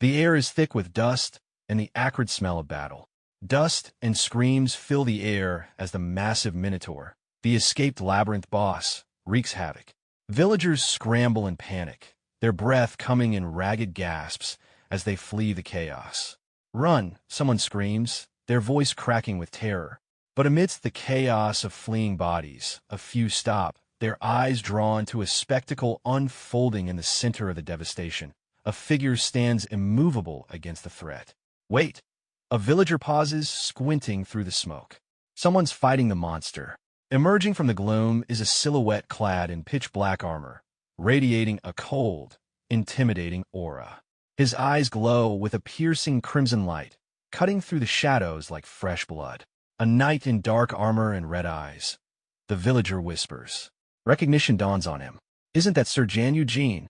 The air is thick with dust and the acrid smell of battle. Dust and screams fill the air as the massive Minotaur, the escaped labyrinth boss, wreaks havoc. Villagers scramble in panic, their breath coming in ragged gasps as they flee the chaos. "Run!" someone screams, their voice cracking with terror. But amidst the chaos of fleeing bodies, a few stop, their eyes drawn to a spectacle unfolding in the center of the devastation. A figure stands immovable against the threat. "Wait!" A villager pauses, squinting through the smoke. Someone's fighting the monster. Emerging from the gloom is a silhouette clad in pitch-black armor, radiating a cold, intimidating aura. His eyes glow with a piercing crimson light, cutting through the shadows like fresh blood. A knight in dark armor and red eyes. The villager whispers. Recognition dawns on him. Isn't that Sir Jan Eugene?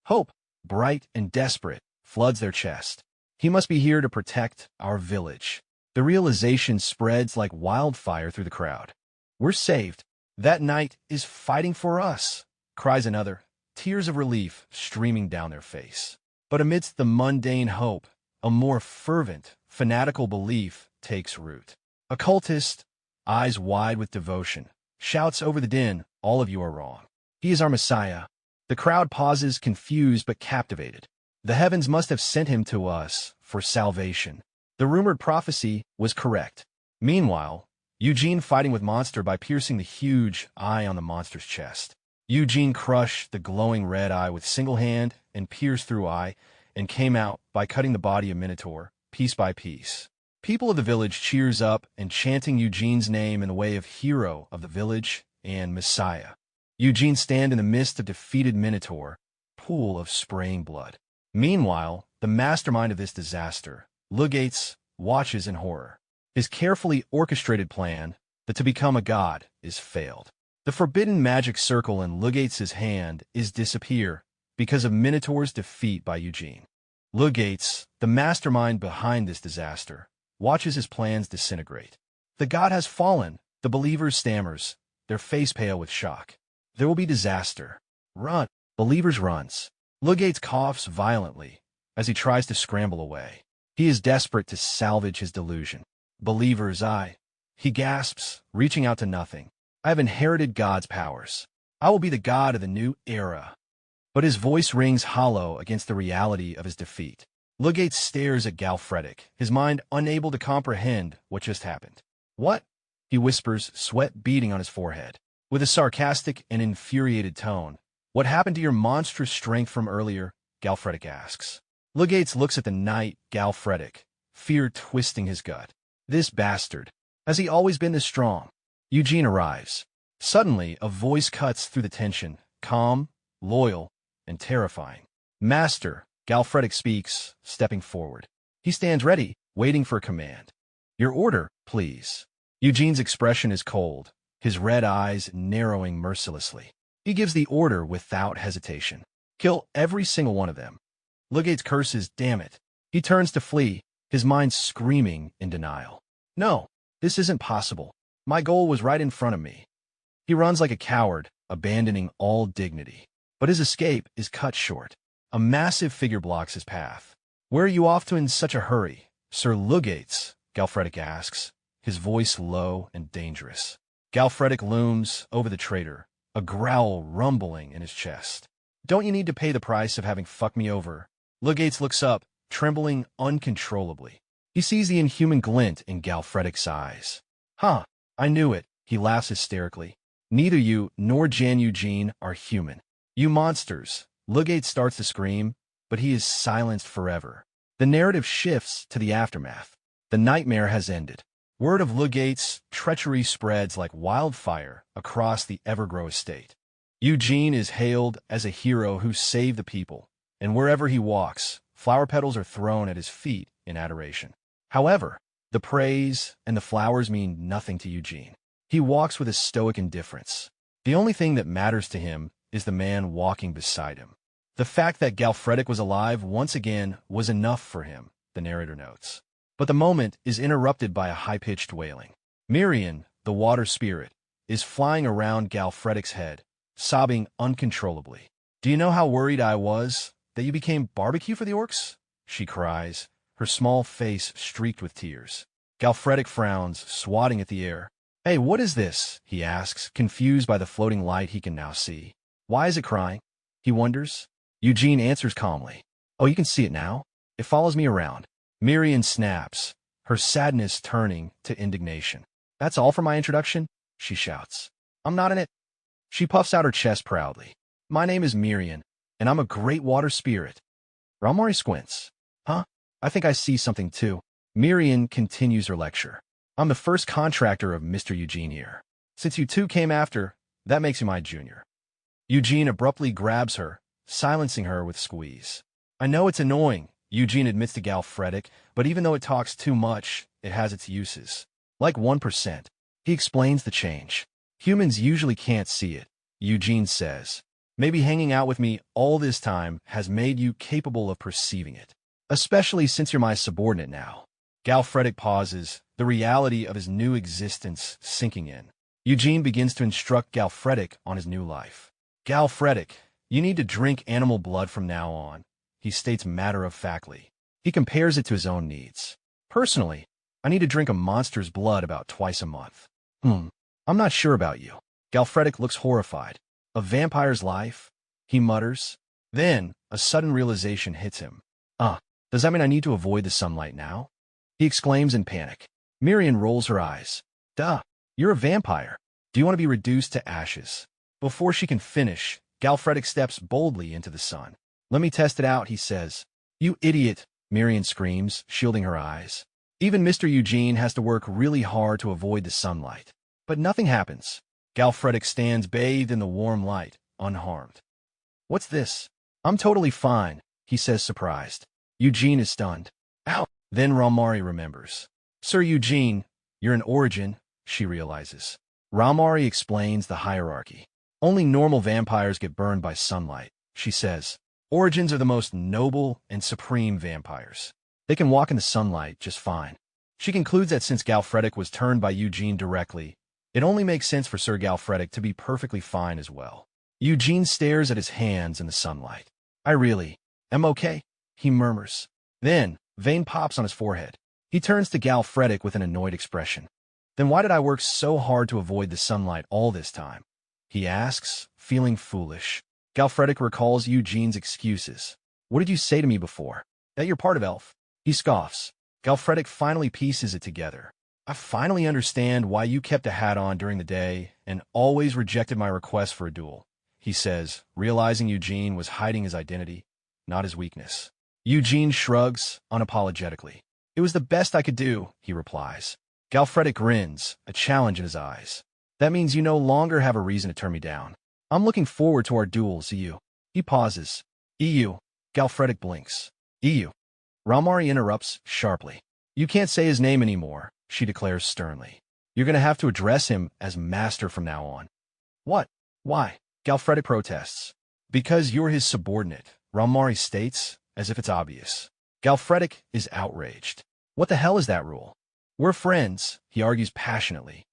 Hope, bright and desperate, floods their chest. He must be here to protect our village. The realization spreads like wildfire through the crowd. "We're saved. That knight is fighting for us," cries another, tears of relief streaming down their face. But amidst the mundane hope, a more fervent, fanatical belief takes root. A cultist, eyes wide with devotion, shouts over the din, "All of you are wrong. He is our Messiah." The crowd pauses, confused but captivated. The heavens must have sent him to us for salvation. The rumored prophecy was correct. Meanwhile, Eugene fighting with monster by piercing the huge eye on the monster's chest. Eugene crushed the glowing red eye with single hand and pierced through eye and came out by cutting the body of Minotaur, piece by piece. People of the village cheers up and chanting Eugene's name in the way of hero of the village and Messiah. Eugene stand in the midst of defeated Minotaur, pool of spraying blood. Meanwhile, the mastermind of this disaster, Lugates, watches in horror. His carefully orchestrated plan, that to become a god, is failed. The forbidden magic circle in Lugates' hand is disappear because of Minotaur's defeat by Eugene. Lugates, the mastermind behind this disaster, watches his plans disintegrate. "The god has fallen," the believers stammers, their face pale with shock. "There will be disaster. Run!" Believers runs. Lugates coughs violently as he tries to scramble away. He is desperate to salvage his delusion. "Believers, he gasps, reaching out to nothing. "I have inherited God's powers. I will be the god of the new era." But his voice rings hollow against the reality of his defeat. Lugates stares at Galfredic, his mind unable to comprehend what just happened. "What?" he whispers, sweat beading on his forehead. With a sarcastic and infuriated tone, "What happened to your monstrous strength from earlier?" Galfredic asks. Lugates looks at the knight, Galfredic, fear twisting his gut. This bastard. Has he always been this strong? Eugene arrives. Suddenly, a voice cuts through the tension, calm, loyal, and terrifying. "Master," Galfredic speaks, stepping forward. He stands ready, waiting for a command. "Your order, please." Eugene's expression is cold, his red eyes narrowing mercilessly. He gives the order without hesitation. "Kill every single one of them." Lugates curses, "Damn it." He turns to flee, his mind screaming in denial. "No, this isn't possible. My goal was right in front of me." He runs like a coward, abandoning all dignity. But his escape is cut short. A massive figure blocks his path. "Where are you off to in such a hurry, Sir Lugates?" Galfredic asks, his voice low and dangerous. Galfredic looms over the traitor, a growl rumbling in his chest. "Don't you need to pay the price of having fucked me over?" Lugates looks up, trembling uncontrollably. He sees the inhuman glint in Galfredic's eyes. "Huh, I knew it," he laughs hysterically. "Neither you nor Jan Eugene are human. You monsters." Lugates starts to scream, but he is silenced forever. The narrative shifts to the aftermath. The nightmare has ended. Word of Lugates' treachery spreads like wildfire across the Evergrow estate. Eugene is hailed as a hero who saved the people, and wherever he walks, flower petals are thrown at his feet in adoration. However, the praise and the flowers mean nothing to Eugene. He walks with a stoic indifference. The only thing that matters to him is the man walking beside him. The fact that Galfredic was alive once again was enough for him, the narrator notes. But the moment is interrupted by a high-pitched wailing. Mirian, the water spirit, is flying around Galfredic's head, sobbing uncontrollably. "Do you know how worried I was that you became barbecue for the orcs?" she cries, her small face streaked with tears. Galfredic frowns, swatting at the air. Hey, what is this? He asks, confused by the floating light he can now see. Why is it crying? He wonders. Eugene answers calmly. Oh, you can see it now? It follows me around. Miriam snaps, her sadness turning to indignation. That's all for my introduction? She shouts. I'm not in it. She puffs out her chest proudly. My name is Miriam, and I'm a great water spirit. Ramari squints. Huh? I think I see something too. Miriam continues her lecture. I'm the first contractor of Mr. Eugene here. Since you two came after, that makes you my junior. Eugene abruptly grabs her, silencing her with squeeze. I know it's annoying, Eugene admits to Galfredic, but even though it talks too much, it has its uses. Like 1%. He explains the change. Humans usually can't see it, Eugene says. Maybe hanging out with me all this time has made you capable of perceiving it. Especially since you're my subordinate now. Galfredic pauses, the reality of his new existence sinking in. Eugene begins to instruct Galfredic on his new life. Galfredic, you need to drink animal blood from now on, he states matter-of-factly. He compares it to his own needs. Personally, I need to drink a monster's blood about twice a month. I'm not sure about you. Galfredic looks horrified. A vampire's life? He mutters. Then, a sudden realization hits him. Does that mean I need to avoid the sunlight now? He exclaims in panic. Miriam rolls her eyes. Duh, you're a vampire. Do you want to be reduced to ashes? Before she can finish, Galfredic steps boldly into the sun. Let me test it out, he says. You idiot, Miriam screams, shielding her eyes. Even Mr. Eugene has to work really hard to avoid the sunlight. But nothing happens. Galfredic stands bathed in the warm light, unharmed. What's this? I'm totally fine, he says surprised. Eugene is stunned. Ow! Then Ramari remembers. Sir Eugene, you're an origin, she realizes. Ramari explains the hierarchy. Only normal vampires get burned by sunlight, she says. Origins are the most noble and supreme vampires. They can walk in the sunlight just fine. She concludes that since Galfredic was turned by Eugene directly, it only makes sense for Sir Galfredic to be perfectly fine as well. Eugene stares at his hands in the sunlight. I really am okay, he murmurs. Then, vein pops on his forehead. He turns to Galfredic with an annoyed expression. Then why did I work so hard to avoid the sunlight all this time? He asks, feeling foolish. Galfredic recalls Eugene's excuses. What did you say to me before? That you're part of Elf? He scoffs. Galfredic finally pieces it together. I finally understand why you kept a hat on during the day and always rejected my request for a duel, he says, realizing Eugene was hiding his identity, not his weakness. Eugene shrugs, unapologetically. It was the best I could do, he replies. Galfredic grins, a challenge in his eyes. That means you no longer have a reason to turn me down. I'm looking forward to our duels, EU. He pauses. EU. Galfredic blinks. EU. Ramari interrupts sharply. You can't say his name anymore, she declares sternly. You're going to have to address him as master from now on. What? Why? Galfredic protests. Because you're his subordinate, Ramari states, as if it's obvious. Galfredic is outraged. What the hell is that rule? We're friends, he argues passionately.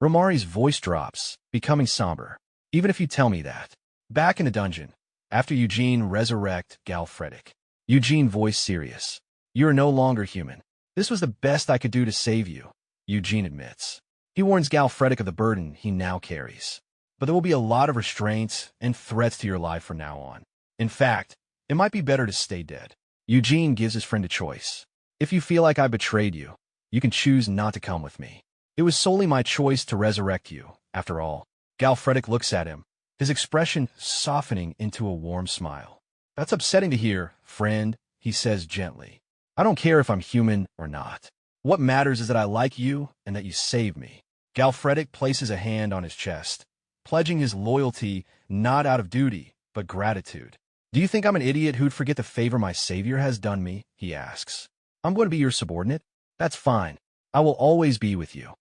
Ramari's voice drops, becoming somber. Even if you tell me that. Back in the dungeon, after Eugene resurrect Galfredic. Eugene voice serious. You're no longer human. This was the best I could do to save you, Eugene admits. He warns Galfredic of the burden he now carries. But there will be a lot of restraints and threats to your life from now on. In fact, it might be better to stay dead. Eugene gives his friend a choice. If you feel like I betrayed you, you can choose not to come with me. It was solely my choice to resurrect you, after all. Galfredic looks at him, his expression softening into a warm smile. That's upsetting to hear, friend, he says gently. I don't care if I'm human or not. What matters is that I like you and that you saved me. Galfredic places a hand on his chest, pledging his loyalty not out of duty, but gratitude. Do you think I'm an idiot who'd forget the favor my savior has done me? He asks. I'm going to be your subordinate? That's fine. I will always be with you.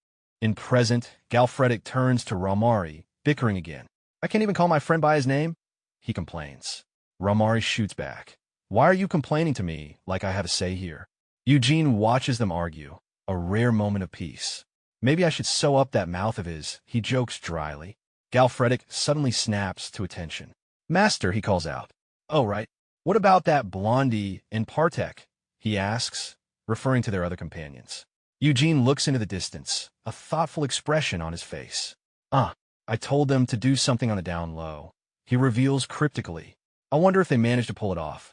In present, Galfredic turns to Ramari, bickering again. I can't even call my friend by his name? He complains. Ramari shoots back. Why are you complaining to me like I have a say here? Eugene watches them argue, a rare moment of peace. Maybe I should sew up that mouth of his, he jokes dryly. Galfredic suddenly snaps to attention. Master, he calls out. Oh, right. What about that blondie in Partek? he asks, referring to their other companions. Eugene looks into the distance, a thoughtful expression on his face. I told them to do something on the down low. He reveals cryptically. I wonder if they managed to pull it off.